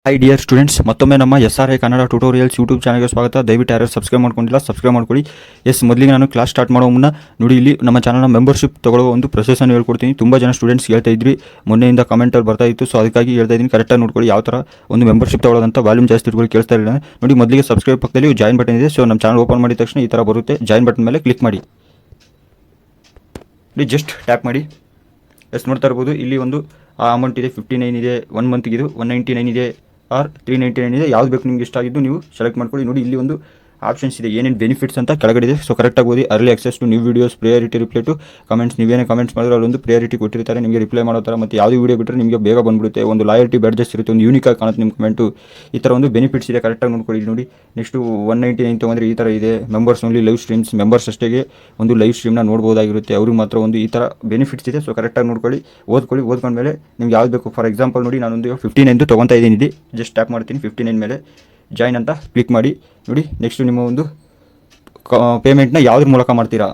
Hi dear students, ಮತ್ತೊಮ್ಮೆ ನಮ್ಮ SRI Kannada tutorials YouTube ಚಾನಲ್ಗೆ ಸ್ವಾಗತ. ದಯವಿಟ್ಟು ಯಾರು ಸಬ್ಸ್ಕ್ರೈಬ್ ಮಾಡ್ಕೊಂಡಿಲ್ಲ ಸಬ್ಸ್ಕ್ರೈಬ್ ಮಾಡ್ಕೊಳ್ಳಿ. ಮೊದಲಿಗೆ ನಾನು ಕ್ಲಾಸ್ ಸ್ಟಾರ್ಟ್ ಮಾಡೋ ಮುನ್ನ ನೋಡಿ, ಇಲ್ಲಿ ನಮ್ಮ ಚಾನಲ್ನ ಮೆಂಬರ್ಶಿಪ್ ತಗೊಳ್ಳೋ ಒಂದು ಪ್ರೊಸೆಸನ್ನು ಹೇಳ್ಕೊಡ್ತೀನಿ. ತುಂಬ ಜನ ಸ್ಟೂಡೆಂಟ್ಸ್ ಹೇಳ್ತಾ ಇದ್ರಿ, ಮೊನ್ನೆಯಿಂದ ಕಮೆಂಟಲ್ಲಿ ಬರ್ತಾ ಇತ್ತು. ಸೊ ಅದಕ್ಕಾಗಿ ಹೇಳ್ತಾ ಇದ್ದೀನಿ, ಕರೆಕ್ಟಾಗಿ ನೋಡ್ಕೊಳ್ಳಿ ಯಾವ ಥರ ಒಂದು ಮೆಂಬರ್ಶಿಪ್ ತಗೊಳ್ಳೋದಂತ. ವಾಲ್ಯೂಮ್ ಜಾಸ್ತಿ ಇಟ್ಕೊಳ್ಳಿ, ಕೇಳ್ತಾ ಇರಲಿಲ್ಲ ನೋಡಿ. ಮೊದಲಿಗೆ ಸಬ್ಸ್ಕ್ರೈಬ್ ಪಕ್ಕದಲ್ಲಿ ಜಾಯಿನ್ ಬಟನ್ ಇದೆ. ಸೊ ನಮ್ಮ ಚಾನಲ್ ಓಪನ್ ಮಾಡಿದ ತಕ್ಷಣ ಈ ಥರ ಬರುತ್ತೆ. ಜಾಯಿನ್ ಬಟನ್ ಮೇಲೆ ಕ್ಲಿಕ್ ಮಾಡಿ, ಜಸ್ಟ್ ಟ್ಯಾಪ್ ಮಾಡಿ. ನೋಡ್ತಾ ಇರ್ಬೋದು, ಇಲ್ಲಿ ಒಂದು ಅಮೌಂಟ್ ಇದೆ, 59 ಇದೆ, 1 ಮಂತ್ಗೆ ಇದು 199 ಇದೆ, ಆರ್ 399 ಇದೆ. ಯಾವ್ದು ಬೇಕು ನಿಮ್ಗೆ ಇಷ್ಟ ಆಗಿದ್ದು ನೀವು ಸೆಲೆಕ್ಟ್ ಮಾಡ್ಕೊಳ್ಳಿ. ನೋಡಿ, ಇಲ್ಲಿ ಒಂದು ಆಪ್ಷನ್ಸ್ ಇದೆ, ಏನೇನು ಬೆನಿಫಿಟ್ಸ್ ಅಂತ ಕೆಳಗಡೆ ಇದೆ. ಸೊ ಕರೆಕ್ಟಾಗಿ ಓದಿ. Early access to new videos, priority reply to comments. ನೀವೇನೇ ಕಮೆಂಟ್ಸ್ ಮಾಡಿದ್ರೆ ಅಲ್ಲೊಂದು ಪ್ರಿಯಾರಿಟಿ ಕೊಟ್ಟಿರ್ತಾರೆ, ನಿಮಗೆ ರಿಪ್ಲೈ ಮಾಡೋ ಥರ. ಮತ್ತು ಯಾವುದೇ ವೀಡಿಯೋ ಬಿಟ್ಟರೆ ನಿಮಗೆ ಬೇಗ ಬಂದ್ಬಿಡುತ್ತೆ. ಒಂದು ಲಾಯಲ್ಟಿ ಬ್ಯಾಡ್ಜಸ್ ಇರುತ್ತೆ, ಒಂದು ಯೂನಿಕ್ ಆಗಿ ಕಾಣುತ್ತೆ ನಿಮ್ಮ ಕಮೆಂಟು. ಈ ಥರ ಒಂದು ಬೆನಿಫಿಟ್ಸ್ ಇದೆ, ಕರೆಕ್ಟಾಗಿ ನೋಡ್ಕೊಳ್ಳಿ. ನೋಡಿ, ನೆಕ್ಸ್ಟು 199 ತೊಗೊಂಡ್ರೆ ಈ ಥರ ಇದೆ. Members only live streams, members ಅಷ್ಟೇ ಒಂದು ಲೈವ್ ಸ್ಟ್ರೀಮ್ನ ನೋಡ್ಬೋದಾಗಿರುತ್ತೆ. ಅವ್ರಿಗೆ ಮಾತ್ರ ಒಂದು ಈ ಥರ ಬೆನಿಫಿಟ್ಸ್ ಇದೆ. ಸೊ ಕರೆಕ್ಟಾಗಿ ನೋಡ್ಕೊಳ್ಳಿ, ಓದ್ಕೊಂಡ್ಮೇಲೆ ನಿಮ್ಗೆ ಯಾವ್ದು ಬೇಕು. ಫಾರ್ ಎಕ್ಸಾಂಪಲ್ ನೋಡಿ, ನಾನೊಂದು 59 ತೊಗೊತಾ ಇದ್ದೀನಿ. ಜಸ್ಟ್ ಟ್ಯಾಪ್ ಮಾಡ್ತೀನಿ, 59 ಮೇಲೆ ಜಾಯಿನ್ ಅಂತ ಕ್ಲಿಕ್ ಮಾಡಿ. ನೋಡಿ, ನೆಕ್ಸ್ಟು ನಿಮ್ಮ ಒಂದು ಪೇಮೆಂಟ್ನ ಯಾವುದ್ರ ಮೂಲಕ ಮಾಡ್ತೀರಾ.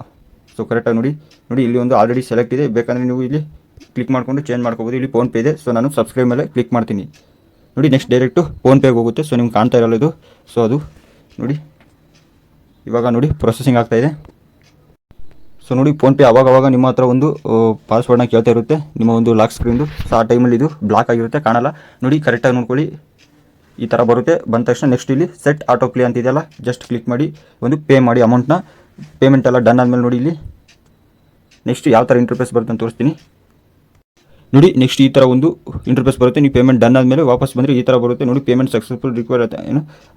ಸೊ ಕರೆಕ್ಟಾಗಿ ನೋಡಿ, ಇಲ್ಲಿ ಒಂದು ಆಲ್ರೆಡಿ ಸೆಲೆಕ್ಟ್ ಇದೆ. ಬೇಕಂದರೆ ನೀವು ಇಲ್ಲಿ ಕ್ಲಿಕ್ ಮಾಡಿಕೊಂಡು ಚೇಂಜ್ ಮಾಡ್ಕೋಬೋದು. ಇಲ್ಲಿ ಫೋನ್ಪೇ ಇದೆ. ಸೊ ನಾನು ಸಬ್ಸ್ಕ್ರೈಬ್ ಮೇಲೆ ಕ್ಲಿಕ್ ಮಾಡ್ತೀನಿ. ನೋಡಿ, ನೆಕ್ಸ್ಟ್ ಡೈರೆಕ್ಟು ಫೋನ್ಪೇಗೆ ಹೋಗುತ್ತೆ. ಸೊ ನಿಮ್ಗೆ ಕಾಣ್ತಾ ಇರಲ್ಲ ಇದು. ಸೊ ಅದು ನೋಡಿ, ಇವಾಗ ನೋಡಿ ಪ್ರೊಸೆಸಿಂಗ್ ಆಗ್ತಾಯಿದೆ. ಸೊ ನೋಡಿ, ಫೋನ್ಪೇ ಅವಾಗ ನಿಮ್ಮ ಹತ್ರ ಒಂದು ಪಾಸ್ವರ್ಡ್ನ ಕೇಳ್ತಾ ಇರುತ್ತೆ, ನಿಮ್ಮ ಒಂದು ಲಾಕ್ ಸ್ಕ್ರೀನ್ದು. ಸೊ ಆ ಟೈಮಲ್ಲಿ ಇದು ಬ್ಲಾಕ್ ಆಗಿರುತ್ತೆ, ಕಾಣಲ್ಲ. ನೋಡಿ, ಕರೆಕ್ಟಾಗಿ ನೋಡ್ಕೊಳ್ಳಿ, ಈ ಥರ ಬರುತ್ತೆ. ಬಂದ ತಕ್ಷಣ ನೆಕ್ಸ್ಟ್ ಇಲ್ಲಿ ಸೆಟ್ ಆಟೋ ಪ್ಲೇ ಅಂತಿದೆಯಲ್ಲ, ಜಸ್ಟ್ ಕ್ಲಿಕ್ ಮಾಡಿ ಒಂದು ಪೇ ಮಾಡಿ ಅಮೌಂಟ್ನ. ಪೇಮೆಂಟ್ ಎಲ್ಲ ಡನ್ ಆದಮೇಲೆ ನೋಡಿ, ಇಲ್ಲಿ ನೆಕ್ಸ್ಟ್ ಯಾವ ಥರ ಇಂಟರ್ಫೇಸ್ ಬರುತ್ತೆ ಅಂತ ತೋರಿಸ್ತೀನಿ. ನೋಡಿ, ನೆಕ್ಸ್ಟ್ ಈ ಥರ ಒಂದು ಇಂಟರ್ಫೇಸ್ ಬರುತ್ತೆ. ನೀವು ಪೇಮೆಂಟ್ ಡನ್ ಆದಮೇಲೆ ವಾಪಸ್ ಬಂದರೆ ಈ ಥರ ಬರುತ್ತೆ. ನೋಡಿ, payment successful require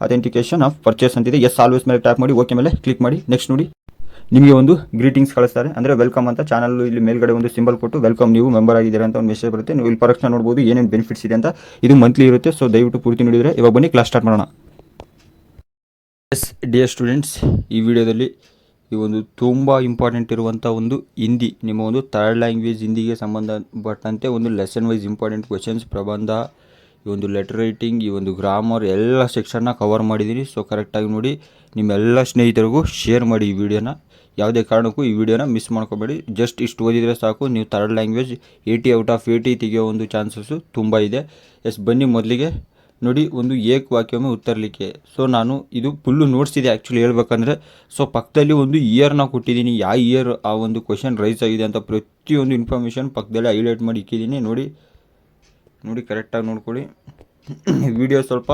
authentication of purchase ಅಂತಿದೆ. ಆಲ್ವೇಸ್ ಮೇಲೆ ಟ್ಯಾಪ್ ಮಾಡಿ, ಓಕೆ ಮೇಲೆ ಕ್ಲಿಕ್ ಮಾಡಿ. ನೆಕ್ಸ್ಟ್ ನೋಡಿ, ನಿಮಗೆ ಒಂದು ಗ್ರೀಟಿಂಗ್ಸ್ ಕಳಿಸ್ತಾರೆ, ಅಂದರೆ ವೆಲ್ಕಮ್ ಅಂತ. ಚಾನಲ್ ಇಲ್ಲಿ ಮೇಲ್ಗಡೆ ಒಂದು ಸಿಂಬಲ್ ಕೊಟ್ಟು ವೆಲ್ಕಮ್, ನೀವು ಮೆಂಬರ್ ಆಗಿದ್ದೀರಾ ಅಂತ ಒಂದು ಮೆಸೇಜ್ ಬರುತ್ತೆ. ನೀವು ಇಲ್ಲಿ ಪರೀಕ್ಷೆ ನೋಡ್ಬೋದು ಏನೇನು ಬೆನಿಫಿಟ್ಸ್ ಇದೆ ಅಂತ. ಇದು ಮಂತ್ಲಿ ಇರುತ್ತೆ. ಸೊ ದಯವಿಟ್ಟು ಪೂರ್ತಿ ನೋಡಿದರೆ. ಇವಾಗ ಬನ್ನಿ ಕ್ಲಾಸ್ ಸ್ಟಾರ್ಟ್ ಮಾಡೋಣ. ಡಿಯರ್ ಸ್ಟೂಡೆಂಟ್ಸ್, ಈ ವಿಡಿಯೋದಲ್ಲಿ ಈ ಒಂದು ತುಂಬ ಇಂಪಾರ್ಟೆಂಟ್ ಇರುವಂಥ ಒಂದು ಹಿಂದಿ, ನಿಮ್ಮ ಒಂದು ಥರ್ಡ್ ಲ್ಯಾಂಗ್ವೇಜ್ ಹಿಂದಿಗೆ ಸಂಬಂಧಪಟ್ಟಂತೆ ಒಂದು ಲೆಸನ್ ವೈಸ್ ಇಂಪಾರ್ಟೆಂಟ್ ಕ್ವೆಶನ್ಸ್, ಪ್ರಬಂಧ, ಈ ಒಂದು ಲೆಟರ್ ರೈಟಿಂಗ್, ಈ ಒಂದು ಗ್ರಾಮರ್ ಎಲ್ಲ ಸೆಕ್ಷನ್ನ ಕವರ್ ಮಾಡಿದ್ದೀನಿ. ಸೊ ಕರೆಕ್ಟಾಗಿ ನೋಡಿ, ನಿಮ್ಮೆಲ್ಲ ಸ್ನೇಹಿತರಿಗೂ ಶೇರ್ ಮಾಡಿ ಈ ವಿಡಿಯೋನ. ಯಾವುದೇ ಕಾರಣಕ್ಕೂ ಈ ವಿಡಿಯೋನ ಮಿಸ್ ಮಾಡ್ಕೋಬೇಡಿ. ಜಸ್ಟ್ ಇಷ್ಟು ಓದಿದರೆ ಸಾಕು, ನೀವು ಥರ್ಡ್ ಲ್ಯಾಂಗ್ವೇಜ್ 80 ಔಟ್ ಆಫ್ 80 ತೆಗೆಯೋ ಒಂದು ಚಾನ್ಸಸ್ಸು ತುಂಬ ಇದೆ. ಬನ್ನಿ ಮೊದಲಿಗೆ ನೋಡಿ, ಒಂದು ಏಕ್ ವಾಕ್ಯಮೆ ಉತ್ತರಲಿಕ್ಕೆ. ಸೊ ನಾನು ಇದು ಫುಲ್ಲು ನೋಟ್ಸಿದೆ ಆ್ಯಕ್ಚುಲಿ ಹೇಳ್ಬೇಕಂದ್ರೆ. ಸೊ ಪಕ್ಕದಲ್ಲಿ ಒಂದು ಇಯರ್ನ ಕೊಟ್ಟಿದ್ದೀನಿ, ಯಾವ ಇಯರ್ ಆ ಒಂದು ಕ್ವೆಶನ್ ರೈಸ್ ಆಗಿದೆ ಅಂತ ಪ್ರತಿಯೊಂದು ಇನ್ಫಾರ್ಮೇಷನ್ ಪಕ್ಕದಲ್ಲಿ ಹೈಲೈಟ್ ಮಾಡಿ ಇಕ್ಕಿದ್ದೀನಿ. ನೋಡಿ ಕರೆಕ್ಟಾಗಿ ನೋಡ್ಕೊಳ್ಳಿ. ವಿಡಿಯೋ ಸ್ವಲ್ಪ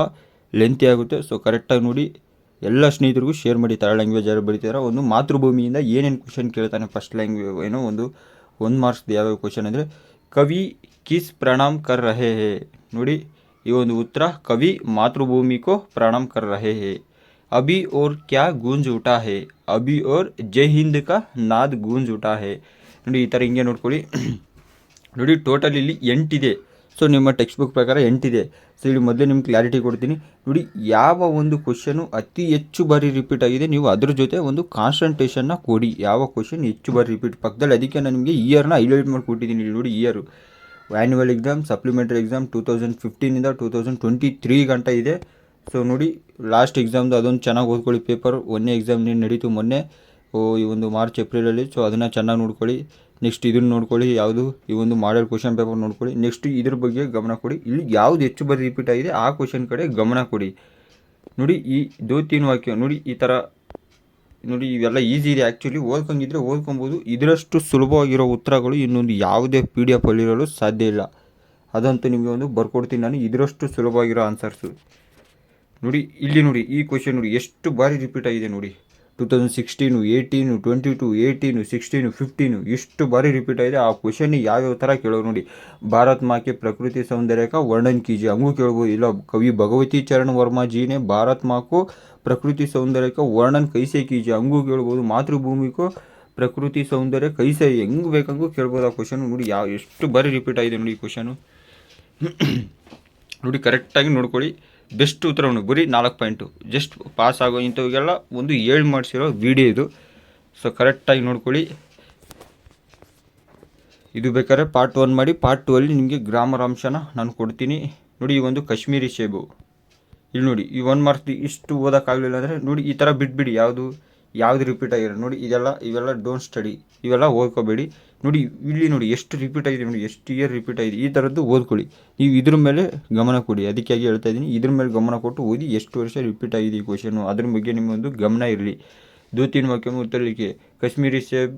ಲೆಂತಿ ಆಗುತ್ತೆ. ಸೊ ಕರೆಕ್ಟಾಗಿ ನೋಡಿ, ಎಲ್ಲ ಸ್ನೇಹಿತರಿಗೂ ಶೇರ್ ಮಾಡಿ. ಥರ್ಡ್ ಲ್ಯಾಂಗ್ವೇಜ್ ಯಾರು ಬರೀತಾರೋ, ಒಂದು ಮಾತೃಭೂಮಿಯಿಂದ ಏನೇನು ಕ್ವೆಶನ್ ಕೇಳ್ತಾನೆ ಫಸ್ಟ್ ಲ್ಯಾಂಗ್ವೇಜ್ ಏನೋ ಒಂದು ಮಾರ್ಕ್ಸ್ ಯಾವ್ಯಾವ ಕ್ವೆಶನ್ ಅಂದರೆ, ಕವಿ ಕಿಸ್ ಪ್ರಣಾಮ್ ಕರ್ ರಹೆ ಹೇ. ನೋಡಿ, ಈ ಒಂದು ಉತ್ತರ, ಕವಿ ಮಾತೃಭೂಮಿ ಕೋ ಪ್ರಣಾಮ್ ಕರ್ ರಹೆ ಹೇ. ಅಭಿ ಓರ್ ಕ್ಯಾ ಗೂಂಜ್ ಉಠಾ ಹೇ, ಅಭಿ ಓರ್ ಜೈ ಹಿಂದ್ ಕಾ ನಾದ್ ಗೂಂಜ್ ಉಠಾ ಹೇ. ನೋಡಿ, ಈ ಥರ ಹಿಂಗೆ ನೋಡ್ಕೊಳ್ಳಿ. ನೋಡಿ, ಟೋಟಲ್ ಇಲ್ಲಿ 8 ಇದೆ. ಸೊ ನಿಮ್ಮ ಟೆಕ್ಸ್ಟ್ ಬುಕ್ ಪ್ರಕಾರ 8 ಇದೆ. ಸೊ ಇಲ್ಲಿ ಮೊದಲೇ ನಿಮ್ಗೆ ಕ್ಲಾರಿಟಿ ಕೊಡ್ತೀನಿ. ನೋಡಿ, ಯಾವ ಒಂದು ಕ್ವಶನು ಅತಿ ಹೆಚ್ಚು ಬಾರಿ ರಿಪೀಟ್ ಆಗಿದೆ, ನೀವು ಅದ್ರ ಜೊತೆ ಒಂದು ಕಾನ್ಸಂಟ್ರೇಷನ್ನ ಕೊಡಿ. ಯಾವ ಕ್ವಶನ್ ಹೆಚ್ಚು ಬಾರಿ ರಿಪೀಟ್ ಪಕ್ಕದಲ್ಲಿ. ಅದಕ್ಕೆ ನಾನು ನಿಮಗೆ ಇಯರ್ನ ಹೈಲೈಟ್ ಮಾಡಿ ಕೊಟ್ಟಿದ್ದೀನಿ. ನೋಡಿ, year annual exam, supplementary exam 2015ಇಂದ 2023 ಗಂಟ ಇದೆ. ಸೊ ನೋಡಿ, ಲಾಸ್ಟ್ ಎಕ್ಸಾಮ್ದು ಅದೊಂದು ಚೆನ್ನಾಗಿ ಓದ್ಕೊಳ್ಳಿ. ಪೇಪರ್ 1ನೇ ಎಕ್ಸಾಮ್ ನಡೀತು ಮೊನ್ನೆ, ಈ ಒಂದು ಮಾರ್ಚ್ ಏಪ್ರಿಲಲ್ಲಿ. ಸೊ ಅದನ್ನು ಚೆನ್ನಾಗಿ ನೋಡ್ಕೊಳ್ಳಿ. ನೆಕ್ಸ್ಟ್ ಇದನ್ನು ನೋಡ್ಕೊಳ್ಳಿ, ಯಾವುದು ಈ ಒಂದು ಮಾಡೆಲ್ ಕ್ವಶನ್ ಪೇಪರ್ ನೋಡ್ಕೊಳ್ಳಿ. ನೆಕ್ಸ್ಟ್ ಇದ್ರ ಬಗ್ಗೆ ಗಮನ ಕೊಡಿ. ಇಲ್ಲಿ ಯಾವುದು ಹೆಚ್ಚು ಬಾರಿ ರಿಪೀಟ್ ಆಗಿದೆ ಆ ಕ್ವಶನ್ ಕಡೆ ಗಮನ ಕೊಡಿ. ನೋಡಿ, ಈ 2-3 ವಾಕ್ಯ ನೋಡಿ, ಈ ಥರ ನೋಡಿ, ಇವೆಲ್ಲ ಈಸಿ ಇದೆ ಆ್ಯಕ್ಚುಲಿ. ಓದ್ಕೊಂಡಿದ್ರೆ ಓದ್ಕೊಬೋದು. ಇದರಷ್ಟು ಸುಲಭವಾಗಿರೋ ಉತ್ತರಗಳು ಇನ್ನೊಂದು ಯಾವುದೇ PDF ಅಲ್ಲಿರಲು ಸಾಧ್ಯ ಇಲ್ಲ. ಅದಂತೂ ನಿಮಗೆ ಒಂದು ಬರ್ಕೊಡ್ತೀನಿ ನಾನು, ಇದರಷ್ಟು ಸುಲಭವಾಗಿರೋ ಆನ್ಸರ್ಸು. ನೋಡಿ, ಇಲ್ಲಿ ನೋಡಿ, ಈ ಕ್ವಶನ್ ನೋಡಿ ಎಷ್ಟು ಬಾರಿ ರಿಪೀಟ್ ಆಗಿದೆ. ನೋಡಿ, 2016, 18, 22, 18, 16, 15 ಎಷ್ಟು ಬಾರಿ ರಿಪೀಟ್ ಆಗಿದೆ. ಆ ಕ್ವಶನ್ ಯಾವ್ಯಾವ ಥರ ಕೇಳೋರು ನೋಡಿ. ಭಾರತ್ ಮಾँ के प्रकृति सौंदर्य का वर्णन कीजिए, ಹಂಗೂ ಕೇಳ್ಬೋದು. ಇಲ್ಲ, ಕವಿ ಭಗವತಿ ಚರಣ್ ವರ್ಮಾ ಜೀನೆ ಭಾರತ್ ಮಾँ को प्रकृति सौंदर्य का वर्णन कैसे कीजिए, ಹಂಗೂ ಕೇಳ್ಬೋದು. ಮಾತೃಭೂಮಿ को ಪ್ರಕೃತಿ ಸೌಂದರ್ಯ ಕೈಸೆ, ಹೆಂಗೆ ಬೇಕಂಗೂ ಕೇಳ್ಬೋದು ಆ ಕ್ವಶನು. ನೋಡಿ, ಎಷ್ಟು ಬಾರಿ ರಿಪೀಟ್ ಆಗಿದೆ ನೋಡಿ ಈ ಕ್ವಶನು. ನೋಡಿ, ಕರೆಕ್ಟಾಗಿ ನೋಡ್ಕೊಳ್ಳಿ. ಬೆಸ್ಟ್ ಉತ್ತರ ಬರೀ 4 ಪಾಯಿಂಟು. ಜಸ್ಟ್ ಪಾಸ್ ಆಗೋ ಇಂಥವಿಗೆಲ್ಲ ಒಂದು 7 ಮಾಡಿಸಿರೋ ವಿಡಿಯೋ ಇದು. ಸೊ ಕರೆಕ್ಟಾಗಿ ನೋಡ್ಕೊಳ್ಳಿ. ಇದು ಬೇಕಾದ್ರೆ ಪಾರ್ಟ್ 1 ಮಾಡಿ, ಪಾರ್ಟ್ 2 ಅಲ್ಲಿ ನಿಮಗೆ ಗ್ರಾಮರ್ ಅಂಶನ ನಾನು ಕೊಡ್ತೀನಿ. ನೋಡಿ, ಈ ಒಂದು ಕಾಶ್ಮೀರಿ ಸೇಬು ಇಲ್ಲಿ ನೋಡಿ, ಈ 1 ಮಾರ್ಕ್ಸ್ ಇಷ್ಟು ಓದೋಕ್ಕಾಗಲಿಲ್ಲ ಅಂದರೆ ನೋಡಿ, ಈ ಥರ ಬಿಟ್ಬಿಡಿ. ಯಾವುದು ಯಾವುದು ರಿಪೀಟ್ ಆಗಿರೋ ನೋಡಿ, ಇವೆಲ್ಲ ಡೋಂಟ್ ಸ್ಟಡಿ, ಇವೆಲ್ಲ ಓದ್ಕೋಬೇಡಿ. ನೋಡಿ ಇಲ್ಲಿ ನೋಡಿ ಎಷ್ಟು ರಿಪೀಟ್ ಆಗಿದೆ, ನೋಡಿ ಎಷ್ಟು ಇಯರ್ ರಿಪೀಟ್ ಆಗಿದೆ, ಈ ಥರದ್ದು ಓದ್ಕೊಳ್ಳಿ. ನೀವು ಇದ್ರ ಮೇಲೆ ಗಮನ ಕೊಡಿ, ಅದಕ್ಕಾಗಿ ಹೇಳ್ತಾ ಇದ್ದೀನಿ. ಇದ್ರ ಮೇಲೆ ಗಮನ ಕೊಟ್ಟು ಓದಿ ಎಷ್ಟು ವರ್ಷ ರಿಪೀಟ್ ಆಗಿದೆ ಈ ಕ್ವಶನು, ಅದ್ರ ಬಗ್ಗೆ ನಿಮ್ಮೊಂದು ಗಮನ ಇರಲಿ. 2-3 वाक्यों में उत्तर लिखिए. कश्मीरी सेब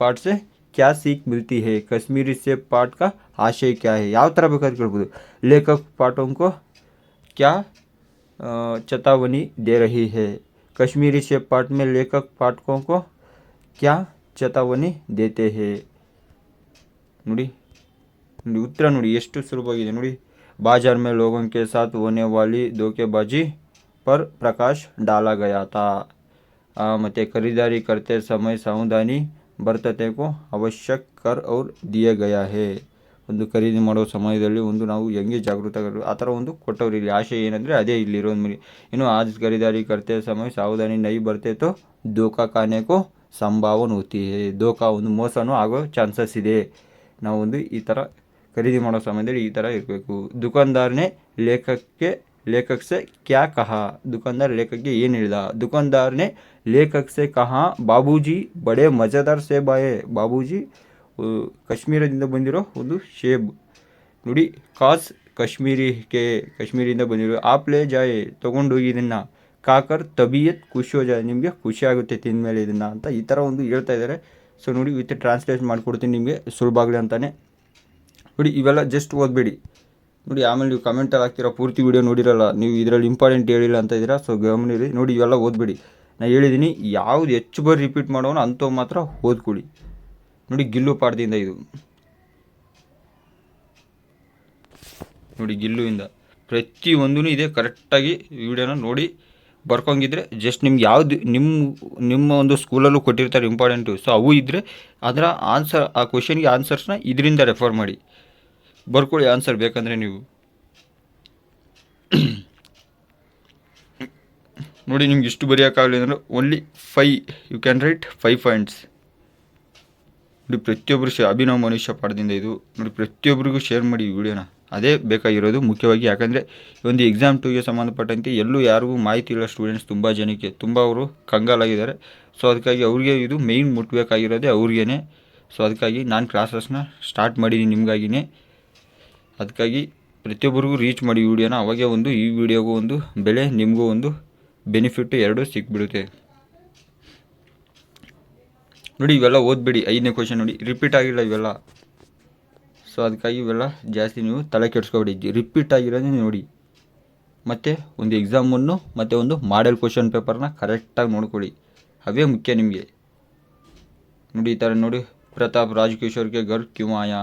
पाठ से क्या सीख मिलती है? कश्मीरी सेब पाठ का आशय क्या है? ಯಾವ ಥರ ಬೇಕಾದ್ರೆ ಕೇಳ್ಬೋದು. लेखक पाठों को क्या चेतावनी दे रही है? कश्मीरी सेब पाठ में लेखक पाठकों को क्या चेतावनी देते हैं? ನೋಡಿ ನೋಡಿ ಉತ್ತರ ನೋಡಿ ಎಷ್ಟು ಸುಲಭವಾಗಿದೆ ನೋಡಿ. बाजार में लोगों के साथ होने वाली धोखेबाजी पर प्रकाश डाला गया था. ಮತ್ತು ಖರೀದಾರಿ करते समय सावधानी बरतते को आवश्यक कर और दिया गया है. ಒಂದು ಖರೀದಿ ಮಾಡೋ ಸಮಯದಲ್ಲಿ ಒಂದು ನಾವು ಹೆಂಗೆ ಜಾಗೃತರು ಆ ಥರ ಒಂದು ಕೊಟ್ಟವ್ರು. ಇಲ್ಲಿ ಆಶಯ ಏನಂದರೆ ಅದೇ ಇಲ್ಲಿರೋದು. ಇನ್ನು ಆಜ್ ಖರೀದಾರಿ करते समय सावधानी नहीं बरते तो धोखा खाने को ಸಂಭಾವನೆ होती है. ಧೋಖಾ ಒಂದು ಮೋಸನೂ ಆಗೋ ಚಾನ್ಸಸ್ ಇದೆ. ನಾವು ಒಂದು ಈ ಥರ ಖರೀದಿ ಮಾಡೋ ಸಮಯದಲ್ಲಿ ಈ ಥರ ಇರಬೇಕು. ದುಕಾನ್ದಾರನೇ लेखक से क्या कहा? दुकानदार लेखक के ಏನು ಹೇಳಿದ? दुकानदार ने लेखक से कहा बाबूजी बड़े मज़ेदार सेब आए. बाबूजी ಕಾಶ್ಮೀರದಿಂದ ಬಂದಿರೋ ಒಂದು ಸೇಬ್ ನೋಡಿ. ಕಾಶ್ಮೀರಿಂದ ಬಂದಿರೋ ಆಪ್ಲೇ ಜಾಯ್ ತೊಗೊಂಡೋಗಿ ಇದನ್ನು ಕಾಕರ್ ತಬಿಯತ್ ಖುಷಿ ಹೋ ಜಾಯ್, ನಿಮಗೆ ಖುಷಿ ಆಗುತ್ತೆ ತಿಂದಮೇಲೆ ಇದನ್ನು ಅಂತ ಈ ಥರ ಒಂದು ಹೇಳ್ತಾ ಇದ್ದಾರೆ. ಸೊ ನೋಡಿ ವಿತ್ ಟ್ರಾನ್ಸ್ಲೇಟ್ ಮಾಡಿಕೊಡ್ತೀನಿ ನಿಮಗೆ ಸುಲಭ ಆಗಲಿ ಅಂತಾನೆ. ನೋಡಿ ಇವೆಲ್ಲ ಜಸ್ಟ್ ಓದಬೇಡಿ ನೋಡಿ. ಆಮೇಲೆ ನೀವು ಕಮೆಂಟಲ್ಲಿ ಹಾಕ್ತೀರಾ ಪೂರ್ತಿ ವೀಡಿಯೋ ನೋಡಿರಲ್ಲ, ನೀವು ಇದರಲ್ಲಿ ಇಂಪಾರ್ಟೆಂಟ್ ಹೇಳಿಲ್ಲ ಅಂತ ಇದ್ದೀರಾ. ಸೊ ಗಮನ ಇರಿ ನೋಡಿ, ಇವೆಲ್ಲ ಓದಬೇಡಿ. ನಾನು ಹೇಳಿದ್ದೀನಿ ಯಾವುದು ಹೆಚ್ಚು ಬಾರಿ ರಿಪೀಟ್ ಮಾಡೋನು ಅಂಥವು ಮಾತ್ರ ಓದ್ಕೊಳ್ಳಿ. ನೋಡಿ ಗಿಲ್ಲು ಪಾಠದಿಂದ ಇದು ನೋಡಿ, ಗಿಲ್ಲುವಿಂದ ಪ್ರತಿಯೊಂದೂ ಇದೆ. ಕರೆಕ್ಟಾಗಿ ವಿಡಿಯೋನ ನೋಡಿ ಬರ್ಕೊಂಗಿದ್ರೆ ಜಸ್ಟ್ ನಿಮ್ಗೆ ಯಾವುದು ನಿಮ್ಮ ಒಂದು ಸ್ಕೂಲಲ್ಲೂ ಕೊಟ್ಟಿರ್ತಾರೆ ಇಂಪಾರ್ಟೆಂಟು. ಸೊ ಅವು ಇದ್ದರೆ ಅದರ ಆನ್ಸರ್, ಆ ಕ್ವಶನ್ಗೆ ಆನ್ಸರ್ಸ್ನ ಇದರಿಂದ ರೆಫರ್ ಮಾಡಿ ಬರ್ಕೊಳ್ಳಿ ಆನ್ಸರ್ ಬೇಕಂದರೆ ನೀವು. ನೋಡಿ ನಿಮ್ಗೆ ಇಷ್ಟು ಬರೆಯೋಕ್ಕಾಗಲಿ ಅಂದರೆ only 5 you can write 5 points. ನೋಡಿ ಪ್ರತಿಯೊಬ್ಬರು ಅಭಿನವ್ ಮನುಷ್ಯ ಪಾಠದಿಂದ ಇದು ನೋಡಿ, ಪ್ರತಿಯೊಬ್ಬರಿಗೂ ಶೇರ್ ಮಾಡಿ ಈ ವಿಡಿಯೋನ. ಅದೇ ಬೇಕಾಗಿರೋದು ಮುಖ್ಯವಾಗಿ. ಯಾಕಂದರೆ ಒಂದು ಎಕ್ಸಾಮ್ 2ಗೆ ಸಂಬಂಧಪಟ್ಟಂತೆ ಎಲ್ಲೂ ಯಾರಿಗೂ ಮಾಹಿತಿ ಇಲ್ಲ. ಸ್ಟೂಡೆಂಟ್ಸ್ ತುಂಬ ಜನಕ್ಕೆ ತುಂಬ ಅವರು ಕಂಗಾಲಾಗಿದ್ದಾರೆ. ಸೊ ಅದಕ್ಕಾಗಿ ಅವ್ರಿಗೆ ಇದು ಮೇಯ್ನ್ ಮುಟ್ಟಬೇಕಾಗಿರೋದೇ ಅವ್ರಿಗೇ. ಸೊ ಅದಕ್ಕಾಗಿ ನಾನು ಕ್ಲಾಸಸ್ನ ಸ್ಟಾರ್ಟ್ ಮಾಡಿದ್ದೀನಿ ನಿಮಗಾಗಿನೇ. ಅದಕ್ಕಾಗಿ ಪ್ರತಿಯೊಬ್ಬರಿಗೂ ರೀಚ್ ಮಾಡಿ ವಿಡಿಯೋನ. ಅವಾಗೇ ಒಂದು ಈ ವಿಡಿಯೋಗೂ ಒಂದು ಬೆಲೆ, ನಿಮಗೂ ಒಂದು ಬೆನಿಫಿಟ್ಟು ಎರಡೂ ಸಿಕ್ಬಿಡುತ್ತೆ. ನೋಡಿ ಇವೆಲ್ಲ ಓದಬೇಡಿ. 5ನೇ ಕ್ವಶನ್ ನೋಡಿ ರಿಪೀಟ್ ಆಗಿಲ್ಲ ಇವೆಲ್ಲ. ಸೊ ಅದಕ್ಕಾಗಿ ಇವೆಲ್ಲ ಜಾಸ್ತಿ ನೀವು ತಲೆ ಕೆಡಿಸ್ಕೊಬೇಡಿ. ರಿಪೀಟ್ ಆಗಿರೋದೇ ನೋಡಿ. ಮತ್ತು ಒಂದು ಎಕ್ಸಾಮನ್ನು ಮತ್ತು ಒಂದು ಮಾಡೆಲ್ ಕ್ವಶನ್ ಪೇಪರ್ನ ಕರೆಕ್ಟಾಗಿ ನೋಡ್ಕೊಳ್ಳಿ. ಅವೇ ಮುಖ್ಯ ನಿಮಗೆ. ನೋಡಿ ಈ ಥರ ನೋಡಿ, ಪ್ರತಾಪ್ ರಾಜಕಿಶೋರ್ ಕೆ ಘರ್ ಕ್ಯೂ ಆಯಾ,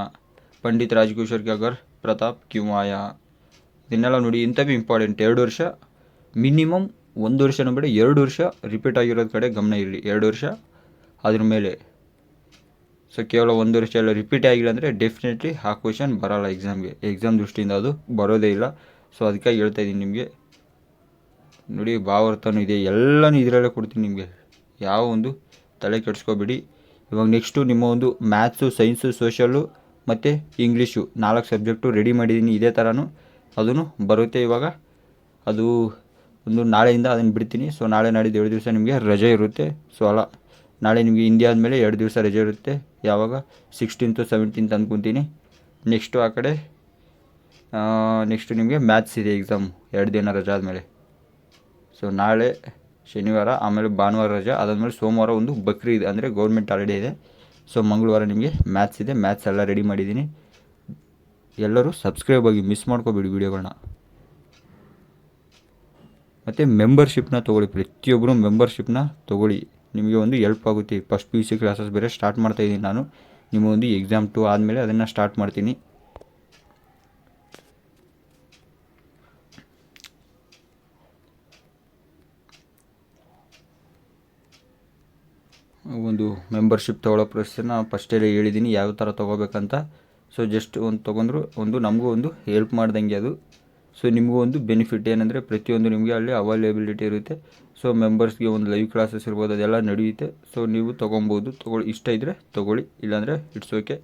ಪಂಡಿತ್ ರಾಜಕಿಶೋರ್ ಕೆ ಘರ್ ಪ್ರತಾಪ್ ಕ್ಯೂ ಆಯಾ. ಇದನ್ನೆಲ್ಲ ನೋಡಿ. ಇಂಥವೇ ಇಂಪಾರ್ಟೆಂಟ್. 2 ವರ್ಷ ಮಿನಿಮಮ್, 1 ವರ್ಷನೂ ಬೇಡ, 2 ವರ್ಷ ರಿಪೀಟ್ ಆಗಿರೋದು ಕಡೆ ಗಮನ ಇರಲಿ. 2 ವರ್ಷ ಅದ್ರ ಮೇಲೆ. ಸೊ ಕೇವಲ 1 ವರ್ಷ ಎಲ್ಲ ರಿಪೀಟ್ ಆಗಿಲ್ಲ ಅಂದರೆ ಡೆಫಿನೆಟ್ಲಿ ಆ ಕ್ವಶನ್ ಬರೋಲ್ಲ ಎಕ್ಸಾಮ್ಗೆ. ಎಕ್ಸಾಮ್ ದೃಷ್ಟಿಯಿಂದ ಅದು ಬರೋದೇ ಇಲ್ಲ. ಸೊ ಅದಕ್ಕಾಗಿ ಹೇಳ್ತಾ ಇದ್ದೀನಿ ನಿಮಗೆ. ನೋಡಿ ಭಾವಾರ್ಥನೂ ಇದೆ, ಎಲ್ಲನೂ ಇದರಲ್ಲೇ ಕೊಡ್ತೀನಿ ನಿಮಗೆ. ಯಾವ ಒಂದು ತಲೆ ಕೆಡಿಸ್ಕೋಬೇಡಿ. ಇವಾಗ ನೆಕ್ಸ್ಟು ನಿಮ್ಮ ಒಂದು ಮ್ಯಾಥ್ಸು, ಸೈನ್ಸು, ಸೋಷಲ್ಲು ಮತ್ತು ಇಂಗ್ಲೀಷು 4 ಸಬ್ಜೆಕ್ಟು ರೆಡಿ ಮಾಡಿದ್ದೀನಿ. ಇದೇ ಥರನೂ ಅದೂ ಬರುತ್ತೆ. ಇವಾಗ ಅದು ಒಂದು ನಾಳೆಯಿಂದ ಅದನ್ನು ಬಿಡ್ತೀನಿ. ಸೊ ನಾಳೆ ನಾಡಿದ್ದು 2 ದಿವಸ ನಿಮಗೆ ರಜೆ ಇರುತ್ತೆ. ಸೊ ಅಲ್ಲ, ನಾಳೆ ನಿಮಗೆ ಹಿಂದಿ ಆದಮೇಲೆ 2 ದಿವಸ ರಜೆ ಇರುತ್ತೆ. ಯಾವಾಗ 16th 17th ಅಂದ್ಕೊತೀನಿ. ನೆಕ್ಸ್ಟು ಆ ಕಡೆ ನೆಕ್ಸ್ಟು ನಿಮಗೆ ಮ್ಯಾಥ್ಸ್ ಇದೆ ಎಕ್ಸಾಮು 2 ದಿನ ರಜೆ ಆದಮೇಲೆ. ಸೊ ನಾಳೆ ಶನಿವಾರ, ಆಮೇಲೆ ಭಾನುವಾರ ರಜೆ, ಅದಾದಮೇಲೆ ಸೋಮವಾರ ಒಂದು ಬಕ್ರೀದ್ ಅಂದರೆ ಗೌರ್ಮೆಂಟ್ ಹಾಲಿಡೇ ಇದೆ. ಸೊ ಮಂಗಳವಾರ ನಿಮಗೆ ಮ್ಯಾಥ್ಸ್ ಇದೆ. ಮ್ಯಾಥ್ಸ್ ಎಲ್ಲ ರೆಡಿ ಮಾಡಿದ್ದೀನಿ. ಎಲ್ಲರೂ ಸಬ್ಸ್ಕ್ರೈಬ್ ಆಗಿ, ಮಿಸ್ ಮಾಡ್ಕೋಬೇಡಿ ವೀಡಿಯೋಗಳನ್ನ. ಮತ್ತು ಮೆಂಬರ್ಶಿಪ್ನ ತೊಗೊಳ್ಳಿ. ಪ್ರತಿಯೊಬ್ಬರು ಮೆಂಬರ್ಶಿಪ್ನ ತೊಗೊಳ್ಳಿ. ನಿಮಗೆ ಒಂದು ಹೆಲ್ಪ್ ಆಗುತ್ತೆ. ಫಸ್ಟ್ PUC ಕ್ಲಾಸಸ್ ಬೇರೆ ಸ್ಟಾರ್ಟ್ ಮಾಡ್ತಾಯಿದ್ದೀನಿ ನಾನು. ನಿಮ್ಮ ಒಂದು ಎಕ್ಸಾಮ್ 2 ಆದಮೇಲೆ ಅದನ್ನು ಸ್ಟಾರ್ಟ್ ಮಾಡ್ತೀನಿ. ಒಂದು ಮೆಂಬರ್ಶಿಪ್ ತೊಗೊಳ್ಳೋ ಪ್ರೊಸೆಸ್ನ ಫಸ್ಟೇ ಹೇಳಿದ್ದೀನಿ ಯಾವ ಥರ ತೊಗೋಬೇಕಂತ. ಸೊ ಜಸ್ಟ್ ಒಂದು ತೊಗೊಂಡ್ರು ಒಂದು ನಮಗೂ ಒಂದು ಹೆಲ್ಪ್ ಮಾಡ್ದಂಗೆ ಅದು. ಸೊ ನಿಮಗೂ ಒಂದು ಬೆನಿಫಿಟ್ ಏನಂದರೆ ಪ್ರತಿಯೊಂದು ನಿಮಗೆ ಅಲ್ಲಿ ಅವೈಲೇಬಿಲಿಟಿ ಇರುತ್ತೆ. ಸೊ ಮೆಂಬರ್ಸ್ಗೆ ಒಂದು ಲೈವ್ ಕ್ಲಾಸಸ್ ಇರ್ಬೋದು, ಅದೆಲ್ಲ ನಡೆಯುತ್ತೆ. ಸೊ ನೀವು ತೊಗೊಬೋದು. ಇಷ್ಟ ಇದ್ದರೆ ತೊಗೊಳ್ಳಿ, ಇಲ್ಲಾಂದರೆ ಇಟ್ಸ್ ಓಕೆ.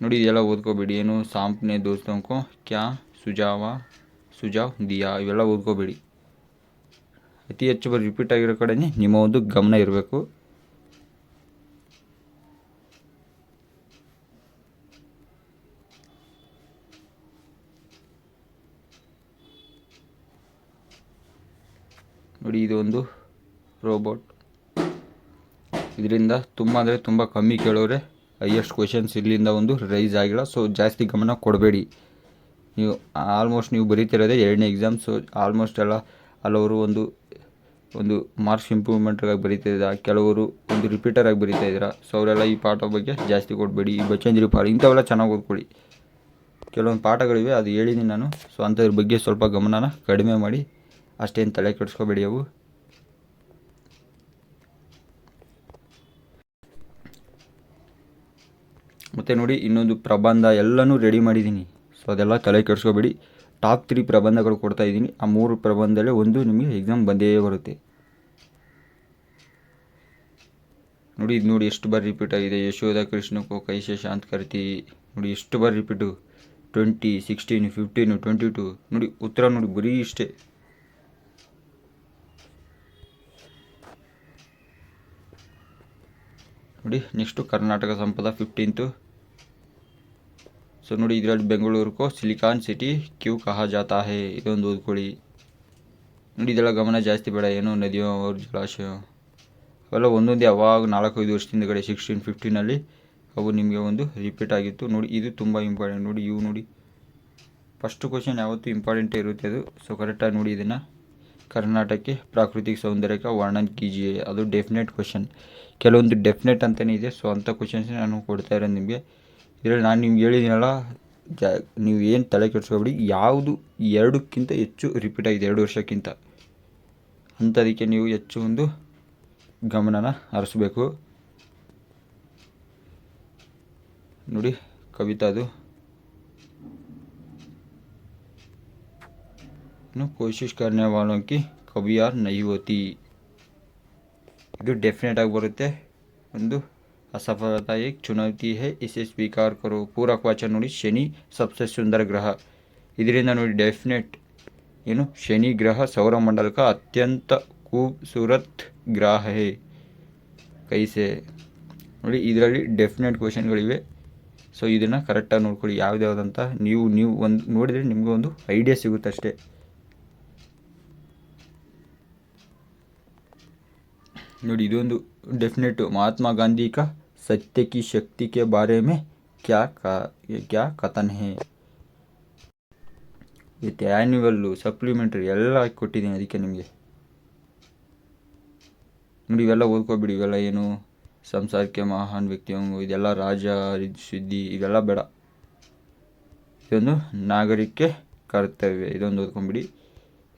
ನೋಡಿ ಇದೆಲ್ಲ ಓದ್ಕೋಬೇಡಿ. ಏನು ಸಾಂಪ್ನೆ ದೋಸ್ತೋಂಕೋ ಕ್ಯಾ ಸುಜಾವ್ ದಿಯಾ, ಇವೆಲ್ಲ ಓದ್ಕೋಬೇಡಿ. ಅತಿ ಹೆಚ್ಚು ಬಾರಿ ರಿಪೀಟ್ ಆಗಿರೋ ಕಡೆನೇ ನಿಮ್ಮ ಒಂದು ಗಮನ ಇರಬೇಕು. ನೋಡಿ, ಇದು ಒಂದು ರೋಬೋಟ್. ಇದರಿಂದ ತುಂಬ ಅಂದರೆ ತುಂಬ ಕಮ್ಮಿ ಕೇಳೋರೆ. ಹೈಯೆಸ್ಟ್ ಕ್ವೆಶನ್ಸ್ ಇಲ್ಲಿಂದ ಒಂದು ರೈಸ್ ಆಗಿಲ್ಲ. ಸೊ ಜಾಸ್ತಿ ಗಮನ ಕೊಡಬೇಡಿ. ನೀವು ಆಲ್ಮೋಸ್ಟ್ ನೀವು ಬರೀತಿರೋದೇ 2ನೇ ಎಕ್ಸಾಮ್. ಸೊ ಆಲ್ಮೋಸ್ಟ್ ಹಲವರು ಒಂದು ಮಾರ್ಕ್ಸ್ ಇಂಪ್ರೂವ್ಮೆಂಟಾಗಿ ಬರೀತಿದ್ದೀರಾ, ಕೆಲವರು ಒಂದು ರಿಪೀಟರಾಗಿ ಬರೀತಾ ಇದ್ದೀರಾ. ಸೊ ಅವರೆಲ್ಲ ಈ ಪಾಠ ಬಗ್ಗೆ ಜಾಸ್ತಿ ಕೊಡಬೇಡಿ. ಈ ಬಚೇಂದ್ರಿ ಪಾಠ ಇಂಥವೆಲ್ಲ ಚೆನ್ನಾಗಿ ಓದ್ಕೊಳ್ಳಿ. ಕೆಲವೊಂದು ಪಾಠಗಳಿವೆ, ಅದು ಹೇಳಿದ್ದೀನಿ ನಾನು. ಸೊ ಅಂಥದ್ರ ಬಗ್ಗೆ ಸ್ವಲ್ಪ ಗಮನನ ಕಡಿಮೆ ಮಾಡಿ, ಅಷ್ಟೇನು ತಲೆ ಕೆಡಿಸ್ಕೋಬೇಡಿ ಅವು. ಮತ್ತು ನೋಡಿ, ಇನ್ನೊಂದು ಪ್ರಬಂಧ ಎಲ್ಲನೂ ರೆಡಿ ಮಾಡಿದ್ದೀನಿ. ಸೊ ಅದೆಲ್ಲ ತಲೆ ಕೆಡಿಸ್ಕೋಬೇಡಿ. ಟಾಪ್ 3 ಪ್ರಬಂಧಗಳು ಕೊಡ್ತಾ ಇದ್ದೀನಿ. ಆ 3 ಪ್ರಬಂಧದಲ್ಲೇ ಒಂದು ನಿಮಗೆ ಎಕ್ಸಾಮ್ ಬಂದೇ ಬರುತ್ತೆ. ನೋಡಿ, ಇದು ನೋಡಿ ಎಷ್ಟು ಬಾರಿ ರಿಪೀಟ್ ಆಗಿದೆ. ಯಶೋಧ ಕೃಷ್ಣಕ್ಕೋ ಕೈಸೆ ಶಾಂತ್ ಕರ್ತಿ. ನೋಡಿ ಎಷ್ಟು ಬಾರಿ ರಿಪೀಟು. 20, 16, 15, 22. ನೋಡಿ ಉತ್ತರ ನೋಡಿ ಬರೀ ಇಷ್ಟೇ. ನೋಡಿ ನೆಕ್ಸ್ಟು ಕರ್ನಾಟಕ ಸಂಪದ 15th. ಸೊ ನೋಡಿ, ಇದರಲ್ಲಿ ಬೆಂಗಳೂರು ಸಿಲಿಕಾನ್ ಸಿಟಿ ಕ್ಯೂ ಕಹಾ ಜಾತಾ ಹೇ, ಇದೊಂದು ಓದ್ಕೊಳ್ಳಿ. ನೋಡಿ ಇದೆಲ್ಲ ಗಮನ ಜಾಸ್ತಿ ಬೇಡ. ಏನೋ ನದಿಯೋ ಅವ್ರ ಜಲಾಶಯ ಅವೆಲ್ಲ ಒಂದೊಂದು ಯಾವಾಗ 4-5 ವರ್ಷದಿಂದ 16, 15 ಅವು ನಿಮಗೆ ಒಂದು ರಿಪೀಟ್ ಆಗಿತ್ತು. ನೋಡಿ ಇದು ತುಂಬ ಇಂಪಾರ್ಟೆಂಟ್. ನೋಡಿ ಇವು ನೋಡಿ, ಫಸ್ಟ್ ಕ್ವಶನ್ ಯಾವತ್ತೂ ಇಂಪಾರ್ಟೆಂಟೇ ಇರುತ್ತೆ ಅದು. ಸೊ ಕರೆಕ್ಟಾಗಿ ನೋಡಿ ಇದನ್ನು. ಕರ್ನಾಟಕಕ್ಕೆ ಪ್ರಾಕೃತಿಕ ಸೌಂದರ್ಯಕ್ಕೆ ವರ್ಣನ್ ಕೀಜಿಯೇ, ಅದು ಡೆಫಿನೆಟ್ ಕ್ವಶನ್. ಕೆಲವೊಂದು ಡೆಫಿನೆಟ್ ಅಂತಲೇ ಇದೆ. ಸೊ ಅಂಥ ಕ್ವಶನ್ಸ್ ನಾನು ಕೊಡ್ತಾ ಇರೋದು ನಿಮಗೆ. ಇದರಲ್ಲಿ ನಾನು ನಿಮ್ಗೆ ಹೇಳಿದ್ದೀನಲ್ಲ, ನೀವು ಏನು ತಲೆ ಕೆಡಿಸ್ಕೊಬೇಡಿ. ಯಾವುದು 2ಕ್ಕಿಂತ ಹೆಚ್ಚು ರಿಪೀಟ್ ಆಗಿದೆ 2 ವರ್ಷಕ್ಕಿಂತ, ಅಂಥದಕ್ಕೆ ನೀವು ಹೆಚ್ಚು ಒಂದು ಗಮನನ ಹರಿಸ್ಬೇಕು. ನೋಡಿ ಕವಿತಾದು ಕೋಶಿಶ್ ಕರ್ನೆ ವಾಲೋಂ ಕಿ ಕಭಿ ಯಾರ್ ನಹೀ ಹೋತಿ, ಇದು ಡೆಫಿನೆಟ್ ಆಗಿ ಬರುತ್ತೆ. ಒಂದು असफलता एक चुनौती है इसे स्वीकार करो. ಪೂರಕ ವಾಚನ ನೋಡಿ, ಶನಿ ಸಬ್ಸೆ ಸುಂದರ ಗ್ರಹ. ಇದರಿಂದ ನೋಡಿ ಡೆಫಿನೆಟ್ ಏನು, ಶನಿ ಗ್ರಹ ಸೌರಮಂಡಲಕ ಅತ್ಯಂತ ಖೂಬ್ಸೂರತ್ ಗ್ರಹ ಹೇ ಕೈಸೆ. ನೋಡಿ ಇದರಲ್ಲಿ ಡೆಫಿನೆಟ್ ಕ್ವಶನ್ಗಳಿವೆ. ಸೊ ಇದನ್ನು ಕರೆಕ್ಟಾಗಿ ನೋಡ್ಕೊಳ್ಳಿ ಯಾವುದ್ಯಾವುದಂತ. ನೀವು ಒಂದು ನೋಡಿದರೆ ನಿಮಗೆ ಒಂದು ಐಡಿಯಾ ಸಿಗುತ್ತೆ ಅಷ್ಟೇ. ನೋಡಿ ಇದೊಂದು ಡೆಫಿನೆಟ್. ಮಹಾತ್ಮ ಗಾಂಧಿ ಕಾ ಸತ್ಯ ಕಿ ಶಕ್ತಿ ಕೆ ಬಾರೆ ಮೇ ಕ್ಯಾ ಕಥನ್ ಹೇ. ವಿತ್ ಆ್ಯನ್ಯುವಲ್ಲು ಸಪ್ಲಿಮೆಂಟ್ರಿ ಎಲ್ಲ ಕೊಟ್ಟಿದ್ದೀನಿ ಅದಕ್ಕೆ ನಿಮಗೆ. ನೋಡಿ ಇವೆಲ್ಲ ಓದ್ಕೊಬಿಡಿ. ಇವೆಲ್ಲ ಏನು ಸಂಸಾರಕ್ಕೆ ಮಹಾನ್ ವ್ಯಕ್ತಿ ಇದೆಲ್ಲ ರಾಜ ಸುದ್ದಿ ಇವೆಲ್ಲ ಬೇಡ. ಇದೊಂದು ನಾಗರಿಕೆ ಕರ್ತವ್ಯ, ಇದೊಂದು ಓದ್ಕೊಂಬಿಡಿ.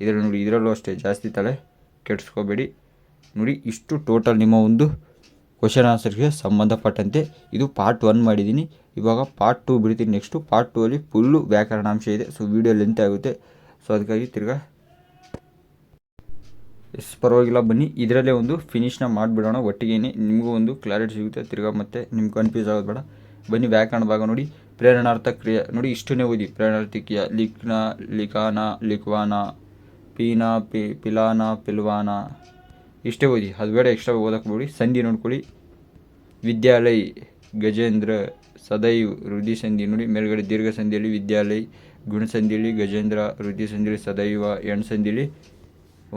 ಇದರಲ್ಲಿ ನೋಡಿ, ಇದರಲ್ಲೂ ಅಷ್ಟೇ ಜಾಸ್ತಿ ತಲೆ ಕೆಡಿಸ್ಕೋಬೇಡಿ. ನೋಡಿ ಇಷ್ಟು ಟೋಟಲ್ ನಿಮ್ಮ ಒಂದು ಕ್ವಶನ್ ಆನ್ಸರ್ಗೆ ಸಂಬಂಧಪಟ್ಟಂತೆ. ಇದು ಪಾರ್ಟ್ 1 ಮಾಡಿದ್ದೀನಿ. ಇವಾಗ ಪಾರ್ಟ್ 2 ಬಿಡ್ತೀನಿ. ನೆಕ್ಸ್ಟು ಪಾರ್ಟ್ 2 ಅಲ್ಲಿ ಫುಲ್ಲು ವ್ಯಾಕರಣಾಂಶ ಇದೆ. ಸೊ ವೀಡಿಯೋ ಲೆಂತ್ ಆಗುತ್ತೆ. ಸೊ ಅದಕ್ಕಾಗಿ ತಿರ್ಗಾ ಪರವಾಗಿಲ್ಲ ಬನ್ನಿ, ಇದರಲ್ಲೇ ಒಂದು ಫಿನಿಶ್ನ ಮಾಡಿಬಿಡೋಣ ಒಟ್ಟಿಗೆ. ನಿಮಗೂ ಒಂದು ಕ್ಲಾರಿಟಿ ಸಿಗುತ್ತೆ. ತಿರ್ಗಾ ಮತ್ತೆ ನಿಮ್ಗೆ ಕನ್ಫ್ಯೂಸ್ ಆಗೋದು ಬೇಡ. ಬನ್ನಿ ವ್ಯಾಕರಣ ಭಾಗ ನೋಡಿ. ಪ್ರೇರಣಾರ್ಥ ಕ್ರಿಯೆ ನೋಡಿ, ಇಷ್ಟನ್ನೇ ಓದಿ. ಪ್ರೇರಣಾರ್ಥಿ ಕ್ರಿಯೆ ಲಿಖ್ನ, ಲಿಖಾನ, ಲಿಖ್ವಾನ, ಪೀನಾ, ಪಿಲಾನ, ಪಿಲ್ವಾನ, ಇಷ್ಟೇ ಓದಿ. ಅದು ಬೇಡ ಎಕ್ಸ್ಟ್ರಾ ಓದಕ್ಕೆ ಬಿಡಿ. ಸಂಧಿ ನೋಡ್ಕೊಳ್ಳಿ. ವಿದ್ಯಾಲಯ ಗಜೇಂದ್ರ, ಸದೈವ್ ವೃದ್ಧಿ ಸಂಧಿ ನೋಡಿ. ಮೇಲ್ಗಡೆ ದೀರ್ಘ ಸಂಧಿಯಲ್ಲಿ ವಿದ್ಯಾಲಯ, ಗುಣಸಂಧಿಯಲ್ಲಿ ಗಜೇಂದ್ರ, ವೃದ್ಧಿ ಸಂಧಿಯಲ್ಲಿ ಸದೈವ, ಎಣ್ ಸಂಧಿಯಲ್ಲಿ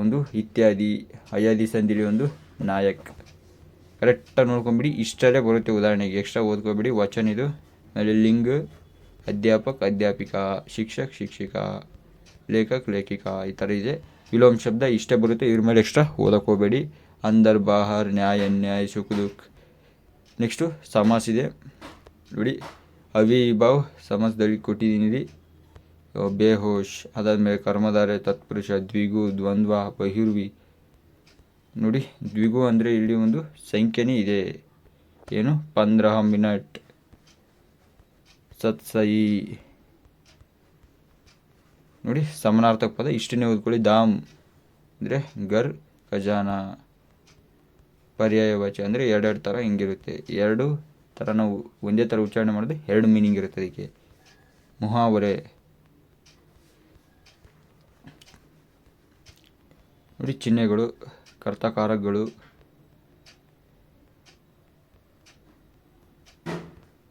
ಒಂದು ಇತ್ಯಾದಿ, ಅಯಾದಿ ಸಂಧಿಯಲ್ಲಿ ಒಂದು ನಾಯಕ್. ಕರೆಕ್ಟಾಗಿ ನೋಡ್ಕೊಂಬಿಡಿ. ಇಷ್ಟಲ್ಲೇ ಬರುತ್ತೆ ಉದಾಹರಣೆಗೆ, ಎಕ್ಸ್ಟ್ರಾ ಓದ್ಕೊಬಿಡಿ. ವಚನ ಇದು. ಆಮೇಲೆ ಲಿಂಗ ಅಧ್ಯಾಪಕ ಅಧ್ಯಾಪಿಕಾ, ಶಿಕ್ಷಕ್ ಶಿಕ್ಷಿಕಾ, ಲೇಖಕ್ ಲೇಖಿಕಾ, ಈ ಥರ ಇದೆ. ವಿಲೋಮ ಶಬ್ದ ಇಷ್ಟೇ ಬರುತ್ತೆ. ಇದ್ರ ಮೇಲೆ ಎಕ್ಸ್ಟ್ರಾ ಓದಕ್ಕೆ ಹೋಗಬೇಡಿ. ಅಂದರ್ ಬಾಹರ್, ನ್ಯಾಯ ಅನ್ಯಾಯ, ಸುಖ ದುಃಖ. ನೆಕ್ಸ್ಟು ಸಮಾಸ ಇದೆ ನೋಡಿ. ಅವಿಭಾವ್ ಸಮಾಸದಲ್ಲಿ ಕೊಟ್ಟಿದ್ದೀನಿ. ಬೇಹೋಶ್, ಅದಾದಮೇಲೆ ಕರ್ಮಧಾರೆ, ತತ್ಪುರುಷ, ದ್ವಿಗು, ದ್ವಂದ್ವ, ಬಹಿರ್ವಿ. ನೋಡಿ ದ್ವಿಗು ಅಂದರೆ ಇಲ್ಲಿ ಒಂದು ಸಂಖ್ಯೆನೇ ಇದೆ. ಏನು 15 ಮಿನಿಟ್, ಸತ್ಸಯಿ. ನೋಡಿ ಸಮಾನಾರ್ಥಕ ಪದ ಇಷ್ಟನ್ನೇ ಓದ್ಕೊಳ್ಳಿ. ದಾಮ್ ಅಂದರೆ ಗರ್, ಖಜಾನ. ಪರ್ಯಾಯ ವಾಚ ಅಂದರೆ 2 ಥರ ಹಿಂಗಿರುತ್ತೆ. 2 ಥರ ನಾವು ಒಂದೇ ಥರ ಉಚ್ಚಾರಣೆ ಮಾಡಿದ್ರೆ 2 ಮೀನಿಂಗ್ ಇರುತ್ತೆ ಅದಕ್ಕೆ. ಮುಹಾವರೆ ನೋಡಿ ಚಿಹ್ನೆಗಳು, ಕರ್ತಕಾರಕಗಳು,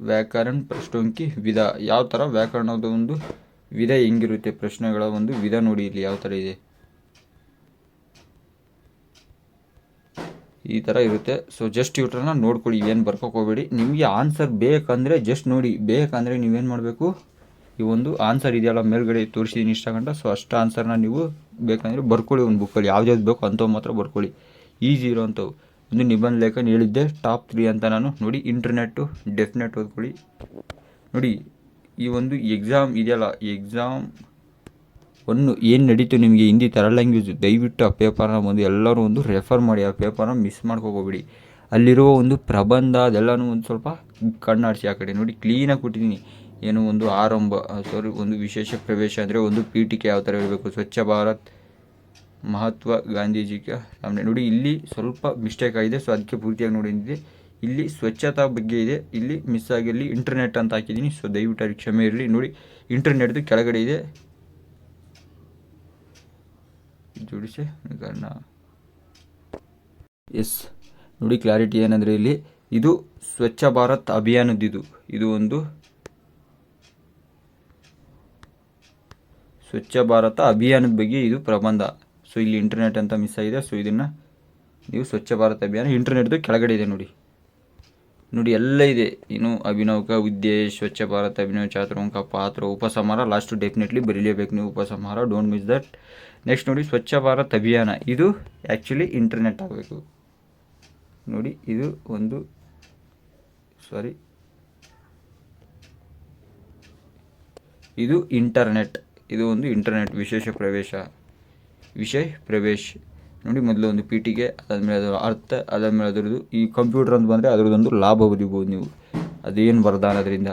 ವ್ಯಾಕರಣ ಪ್ರಶ್ನೋಂಕಿ ವಿಧ. ಯಾವ ಥರ ವ್ಯಾಕರಣದ ಒಂದು ವಿಧ ಹೆಂಗಿರುತ್ತೆ, ಪ್ರಶ್ನೆಗಳ ಒಂದು ವಿಧ ನೋಡಿ ಇಲ್ಲಿ ಯಾವ ಥರ ಇದೆ, ಈ ಥರ ಇರುತ್ತೆ. ಸೊ ಜಸ್ಟ್ ಇವ್ರನ್ನ ನೋಡ್ಕೊಳ್ಳಿ, ಏನು ಬರ್ಕೋಕೆ ಹೋಗಬೇಡಿ. ನಿಮಗೆ ಆನ್ಸರ್ ಬೇಕಂದರೆ ಜಸ್ಟ್ ನೋಡಿ, ಬೇಕಂದರೆ ನೀವೇನು ಮಾಡಬೇಕು, ಈ ಒಂದು ಆನ್ಸರ್ ಇದೆಯಲ್ಲ ಮೇಲ್ಗಡೆ ತೋರಿಸಿದ್ದೀನಿ ಇಷ್ಟ ಗಂಟ, ಸೊ ಅಷ್ಟು ಆನ್ಸರ್ನ ನೀವು ಬೇಕಂದರೆ ಬರ್ಕೊಳ್ಳಿ ಒಂದು ಬುಕ್ಕಲ್ಲಿ, ಯಾವ್ದು ಬೇಕು ಅಂಥವು ಮಾತ್ರ ಬರ್ಕೊಳ್ಳಿ. ಈಸಿ ಇರೋವಂಥವು. ಒಂದು ನಿಬಂಧ ಲೇಖನ ಹೇಳಿದ್ದೆ ಟಾಪ್ 3 ಅಂತ ನಾನು. ನೋಡಿ ಇಂಟರ್ನೆಟ್ಟು ಡೆಫಿನೆಟ್ ಓದ್ಕೊಳ್ಳಿ. ನೋಡಿ ಈ ಒಂದು ಎಕ್ಸಾಮ್ ಇದೆಯಲ್ಲ, ಎಕ್ಸಾಮ್ ಒಂದು ಏನು ನಡೀತು ನಿಮಗೆ ಹಿಂದಿ ಥರ್ಡ್ ಲ್ಯಾಂಗ್ವೇಜ್, ದಯವಿಟ್ಟು ಆ ಪೇಪರ್ನ ಒಂದು ಎಲ್ಲರೂ ಒಂದು ರೆಫರ್ ಮಾಡಿ, ಆ ಪೇಪರ್ನ ಮಿಸ್ ಮಾಡ್ಕೋಬೇಡಿ. ಅಲ್ಲಿರುವ ಒಂದು ಪ್ರಬಂಧ ಅದೆಲ್ಲನೂ ಒಂದು ಸ್ವಲ್ಪ ಕಣ್ಣಾಡಿಸಿ ಆ ಕಡೆ ನೋಡಿ, ಕ್ಲೀನಾಗಿ ಕೊಟ್ಟಿದ್ದೀನಿ. ಏನು ಒಂದು ಆರಂಭ ಒಂದು ವಿಶೇಷ ಪ್ರವೇಶ ಅಂದರೆ ಒಂದು ಪೀಠಿಕೆ ಯಾವ ಥರ ಇರಬೇಕು, ಸ್ವಚ್ಛ ಭಾರತ್ ಮಹತ್ವ ಗಾಂಧೀಜಿಗೆ ಸಾಮನೆ. ನೋಡಿ ಇಲ್ಲಿ ಸ್ವಲ್ಪ ಮಿಸ್ಟೇಕ್ ಆಗಿದೆ, ಸೊ ಅದಕ್ಕೆ ಪೂರ್ತಿಯಾಗಿ ನೋಡಿದ್ದೆ. ಇಲ್ಲಿ ಸ್ವಚ್ಛತಾ ಬಗ್ಗೆ ಇದೆ, ಇಲ್ಲಿ ಮಿಸ್ ಆಗಿ ಇಲ್ಲಿ ಇಂಟರ್ನೆಟ್ ಅಂತ ಹಾಕಿದ್ದೀನಿ, ಸೊ ದಯವಿಟ್ಟು ಅದಕ್ಕೆ ಕ್ಷಮೆ ಇರಲಿ. ನೋಡಿ ಇಂಟರ್ನೆಟ್ದು ಕೆಳಗಡೆ ಇದೆ, ಜೋಡಿಸಿ ಕಾರಣ ಎಸ್. ನೋಡಿ ಕ್ಲಾರಿಟಿ ಏನಂದರೆ ಇಲ್ಲಿ ಇದು ಸ್ವಚ್ಛ ಭಾರತ್ ಅಭಿಯಾನದ್ದು, ಇದು ಒಂದು ಸ್ವಚ್ಛ ಭಾರತ ಅಭಿಯಾನದ ಬಗ್ಗೆ ಇದು ಪ್ರಬಂಧ. ಸೊ ಇಲ್ಲಿ ಇಂಟರ್ನೆಟ್ ಅಂತ ಮಿಸ್ ಆಗಿದೆ, ಸೊ ಇದನ್ನು ನೀವು ಸ್ವಚ್ಛ ಭಾರತ ಅಭಿಯಾನ ಇಂಟರ್ನೆಟ್ದು ಕೆಳಗಡೆ ಇದೆ ನೋಡಿ, ನೋಡಿ ಎಲ್ಲ ಇದೆ. ಇನ್ನು ಅಭಿನವಕ ಹುದ್ದೆ, ಸ್ವಚ್ಛ ಭಾರತ ಅಭಿನವ ಚಾತುರ್ಮುಖ ಪಾತ್ರ, ಉಪಸಂಹಾರ ಲಾಸ್ಟು ಡೆಫಿನೆಟ್ಲಿ ಬರೀಲೇಬೇಕು ನೀವು ಉಪಸಂಹಾರ, ಡೋಂಟ್ ಮಿಸ್ ದಟ್. ನೆಕ್ಸ್ಟ್ ನೋಡಿ ಸ್ವಚ್ಛ ಭಾರತ್ ಅಭಿಯಾನ, ಇದು ಆ್ಯಕ್ಚುಲಿ ಇಂಟರ್ನೆಟ್ ಆಗಬೇಕು. ನೋಡಿ ಇದು ಒಂದು ಇದು ಇಂಟರ್ನೆಟ್, ಇದು ಒಂದು ಇಂಟರ್ನೆಟ್ ವಿಶೇಷ ಪ್ರವೇಶ. ನೋಡಿ ಮೊದಲು ಒಂದು ಪೀಠಿಗೆ, ಅದಾದಮೇಲೆ ಅದರ ಅರ್ಥ, ಅದಾದಮೇಲೆ ಅದರದ್ದು ಈ ಕಂಪ್ಯೂಟರ್ ಅಂತ ಬಂದರೆ ಅದರದ್ದೊಂದು ಲಾಭ ಬರಿಬೋದು ನೀವು, ಅದೇನು ವರದಾನ ಅದರಿಂದ.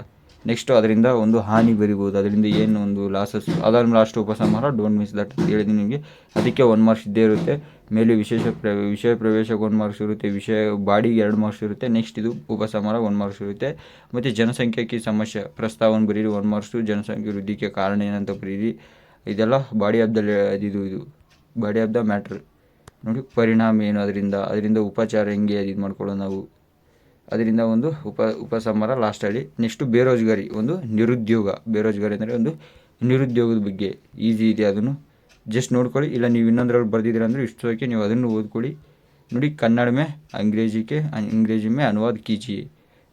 ನೆಕ್ಸ್ಟು ಅದರಿಂದ ಒಂದು ಹಾನಿ ಬರಿಬೋದು, ಅದರಿಂದ ಏನು ಒಂದು ಲಾಸಸ್, ಅದಾದ್ಮೇಲೆ ಲಾಸ್ಟ್ ಉಪಸಂಹಾರ, ಡೋಂಟ್ ಮಿಸ್ ದಟ್ ಅಂತ ಹೇಳಿದ್ದೀನಿ ನಿಮಗೆ. ಅದಕ್ಕೆ 1 ಮಾರ್ಕ್ಸ್ ಇದ್ದೇ ಇರುತ್ತೆ. ಮೇಲೆ ವಿಷಯ ಪ್ರವೇಶಕ್ಕೆ 1 ಮಾರ್ಕ್ಸ್ ಇರುತ್ತೆ, ವಿಷಯ ಬಾಡಿಗೆ 2 ಮಾರ್ಕ್ಸ್ ಇರುತ್ತೆ. ನೆಕ್ಸ್ಟ್ ಇದು ಉಪಸಂಹಾರ 1 ಮಾರ್ಕ್ಸ್ ಇರುತ್ತೆ. ಮತ್ತು ಜನಸಂಖ್ಯೆಗೆ ಸಮಸ್ಯೆ ಪ್ರಸ್ತಾವನೆ ಬರೀರಿ 1 ಮಾರ್ಕ್ಸು, ಜನಸಂಖ್ಯೆ ವೃದ್ಧಿಗೆ ಕಾರಣ ಏನಂತ ಬರೀರಿ. ಇದೆಲ್ಲ ಬಾಡಿ ಆಫ್ ದ ಇದು ಬಾಡಿ ಆಫ್ ದ ಮ್ಯಾಟ್ರ್. ನೋಡಿ ಪರಿಣಾಮ ಏನು, ಅದರಿಂದ ಉಪಚಾರ ಹೆಂಗೆ ಇದು ಮಾಡ್ಕೊಳ್ಳೋದು ನಾವು, ಅದರಿಂದ ಒಂದು ಉಪಸಂಹಾರ ಲಾಸ್ಟಲ್ಲಿ. ನೆಕ್ಸ್ಟು ಬೇರೋಜ್ಗಾರಿ, ಒಂದು ನಿರುದ್ಯೋಗ, ಬೇರೋಜ್ಗಾರಿ ಅಂದರೆ ಒಂದು ನಿರುದ್ಯೋಗದ ಬಗ್ಗೆ ಈಸಿ ಇದೆ, ಅದನ್ನು ಜಸ್ಟ್ ನೋಡ್ಕೊಳ್ಳಿ. ಇಲ್ಲ ನೀವು ಇನ್ನೊಂದರಲ್ಲಿ ಬರ್ದಿದ್ದೀರ ಅಂದರೆ ಇಷ್ಟಕ್ಕೆ ನೀವು ಅದನ್ನು ಓದ್ಕೊಳ್ಳಿ. ನೋಡಿ ಕನ್ನಡ ಮೇ ಅಂಗ್ರೇಜಿ ಮೇ ಅನುವಾದ ಕೀಜಿಯೇ.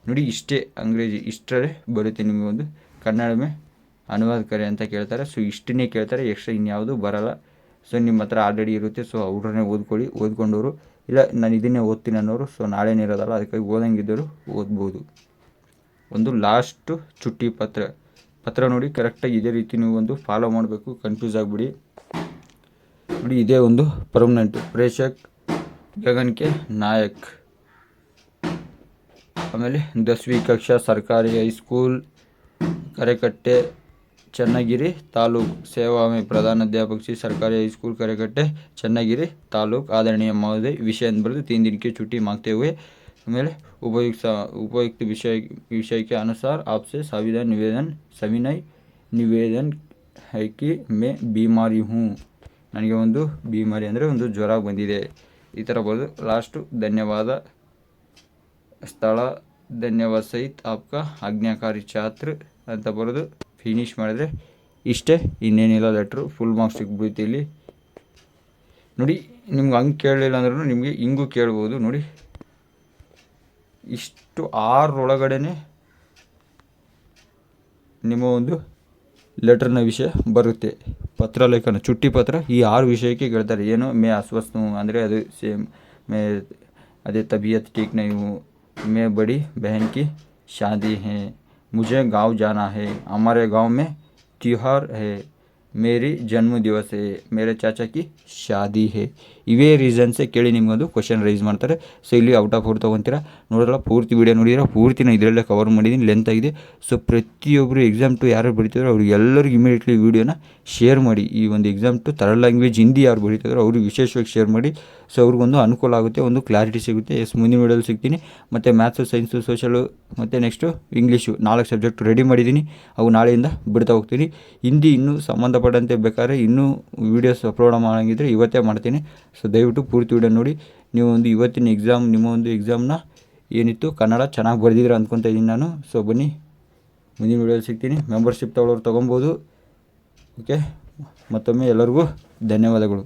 ನೋಡಿ ಇಷ್ಟೇ ಅಂಗ್ರೇಜಿ, ಇಷ್ಟರೇ ಬರುತ್ತೆ ನಿಮಗೆ ಒಂದು ಕನ್ನಡ ಮೇ ಅನುವಾದ ಕರೆ ಅಂತ ಕೇಳ್ತಾರೆ. ಸೊ ಇಷ್ಟನ್ನೇ ಕೇಳ್ತಾರೆ, ಎಕ್ಸ್ಟ್ರಾ ಇನ್ಯಾವುದು ಬರೋಲ್ಲ. ಸೊ ನಿಮ್ಮ ಹತ್ರ ಆಲ್ರೆಡಿ ಇರುತ್ತೆ, ಸೊ ಅವ್ರನ್ನೇ ಓದ್ಕೊಂಡವರು. ಇಲ್ಲ ನಾನು ಇದನ್ನೇ ಓದ್ತೀನಿ ಅನ್ನೋರು, ಸೊ ನಾಳೆನೇ ಇರೋದಲ್ಲ, ಅದಕ್ಕಾಗಿ ಓದಂಗಿದ್ದರು ಓದ್ಬೋದು. ಒಂದು ಲಾಸ್ಟು ಚುಟ್ಟಿ ಪತ್ರ ನೋಡಿ ಕರೆಕ್ಟಾಗಿ ಇದೇ ರೀತಿ ನೀವು ಒಂದು ಫಾಲೋ ಮಾಡಬೇಕು, ಕನ್ಫ್ಯೂಸ್ ಆಗಿಬಿಡಿ. ನೋಡಿ ಇದೇ ಒಂದು ಪರ್ಮನೆಂಟ್ ಪ್ರೇಷಕ್ ಗಗನ್ ಕೆ ನಾಯಕ್. ಆಮೇಲೆ 10वीं ಕಕ್ಷಾ ಸರ್ಕಾರಿ ಹೈಸ್ಕೂಲ್ ಕರೆಕಟ್ಟೆ ಚನ್ನಗಿರಿ ತಾಲೂಕು सेवा में प्रधानाध्यापक सी सरकारी हाई स्कूल करेकट्टे चन्नगिरी तालूक आदरणीय महोदय विषय बरेದು 3 दिन की छुट्टी मांगते हुए आमेले उपयुक्त विषय के अनुसार आपसे सविनय निवेदन है कि मैं बीमारी हूँ, ನನಗೆ ಒಂದು बीमारी ಅಂದರೆ ಒಂದು ಜ್ವರ ಬಂದಿದೆ, ಈ ಥರ ಬರೆದು ಲಾಸ್ಟು ಧನ್ಯವಾದ ಸ್ಥಳ ಧನ್ಯವಾದ ಸಹಿತ आपका आज्ञाकारी छात्र ಅಂತ ಬರೆದು ಫಿನಿಷ್ ಮಾಡಿದ್ರೆ ಇಷ್ಟೇ, ಇನ್ನೇನಿಲ್ಲ. ಲೆಟ್ರು ಫುಲ್ ಮಾರ್ಕ್ಸ್ ಸಿಗ್ಬಿಡುತ್ತೆ ಇಲ್ಲಿ. ನೋಡಿ ನಿಮ್ಗೆ ಹಂಗೆ ಕೇಳಲಿಲ್ಲ ಅಂದ್ರೂ ನಿಮಗೆ ಹಿಂಗೂ ಕೇಳ್ಬೋದು. ನೋಡಿ ಇಷ್ಟು 6 ಒಳಗಡೆ ನಿಮ್ಮ ಒಂದು ಲೆಟ್ರ್ನ ವಿಷಯ ಬರುತ್ತೆ. ಪತ್ರಲೇಖನ ಚುಟ್ಟಿ ಪತ್ರ ಈ 6 ವಿಷಯಕ್ಕೆ ಕೇಳ್ತಾರೆ. ಏನು ಮೇ ಅಸ್ವಸ್ಥ ಅಂದರೆ ಅದು ಸೇಮ್ ಅದೇ तबीयत ठीक नहीं हूँ, मैं बड़ी बहन की शादी है, मुझे गांव जाना है, हमारे गांव में त्योहार है, मेरी जन्म दिवस है, मेरे चाचा की शादी है. ಇವೇ ರೀಸನ್ಸೇ ಕೇಳಿ ನಿಮಗೊಂದು ಕ್ವಶನ್ ರೈಸ್ ಮಾಡ್ತಾರೆ. ಸೊ ಇಲ್ಲಿ ಔಟ್ ಆಫ್ 4 ತೊಗೊತೀರಾ. ನೋಡೋಲ್ಲ ಪೂರ್ತಿ ವೀಡಿಯೋ ನೋಡಿದ್ರೆ ಪೂರ್ತಿ ನಾನು ಇದರಲ್ಲೇ ಕವರ್ ಮಾಡಿದ್ದೀನಿ, ಲೆಂತ್ ಆಗಿದೆ. ಸೊ ಪ್ರತಿಯೊಬ್ಬರು ಎಕ್ಸಾಮ್ 2 ಯಾರು ಬರೀತಿದ್ರು ಅವ್ರಿಗೆ ಎಲ್ಲರಿಗೂ ಇಮಿಡಿಯೇಟ್ಲಿ ವೀಡಿಯೋನ ಶೇರ್ ಮಾಡಿ. ಈ ಒಂದು ಎಕ್ಸಾಮ್ 2 ಥರ್ಡ್ ಲ್ಯಾಂಗ್ವೇಜ್ ಹಿಂದಿ ಯಾರು ಬರೀತಿದ್ರು ಅವ್ರಿಗೆ ವಿಶೇಷವಾಗಿ ಶೇರ್ ಮಾಡಿ. ಸೊ ಅವ್ರಿಗೊಂದು ಅನುಕೂಲ ಆಗುತ್ತೆ, ಒಂದು ಕ್ಲಾರಿಟಿ ಸಿಗುತ್ತೆ. ಮುಂದಿನ ವೀಡಿಯೋದಲ್ಲಿ ಸಿಗ್ತೀನಿ. ಮತ್ತು ಮ್ಯಾಥ್ಸು, ಸೈನ್ಸು, ಸೋಷಲು ಮತ್ತು ನೆಕ್ಸ್ಟು ಇಂಗ್ಲೀಷು 4 ಸಬ್ಜೆಕ್ಟ್ ರೆಡಿ ಮಾಡಿದ್ದೀನಿ. ಅವು ನಾಳೆಯಿಂದ ಬಿಡ್ತಾ ಹೋಗ್ತೀನಿ. ಹಿಂದಿ ಇನ್ನೂ ಸಂಬಂಧಪಟ್ಟ ಸಂಬಂಧಪಟ್ಟಂತೆ ಬೇಕಾದ್ರೆ ಇನ್ನೂ ವೀಡಿಯೋಸ್ ಅಪ್ಲೋಡ್ ಮಾಡೋಂಗಿದ್ರೆ ಇವತ್ತೇ ಮಾಡ್ತೀನಿ. ಸೊ ದಯವಿಟ್ಟು ಪೂರ್ತಿ ವೀಡಿಯೋ ನೋಡಿ. ನೀವು ಒಂದು ಇವತ್ತಿನ ನಿಮ್ಮ ಒಂದು ಎಕ್ಸಾಮ್ನ ಏನಿತ್ತು ಕನ್ನಡ ಚೆನ್ನಾಗಿ ಬರೆದಿದ್ದೀರ ಅಂದ್ಕೊತಾ ಇದ್ದೀನಿ ನಾನು. ಸೊ ಬನ್ನಿ ಮುಂದಿನ ವೀಡಿಯೋದಲ್ಲಿ ಸಿಗ್ತೀನಿ. ಮೆಂಬರ್ಶಿಪ್ ತೊಗೊಳ್ಳೋರು ತೊಗೊಬೋದು. ಓಕೆ, ಮತ್ತೊಮ್ಮೆ ಎಲ್ಲರಿಗೂ ಧನ್ಯವಾದಗಳು.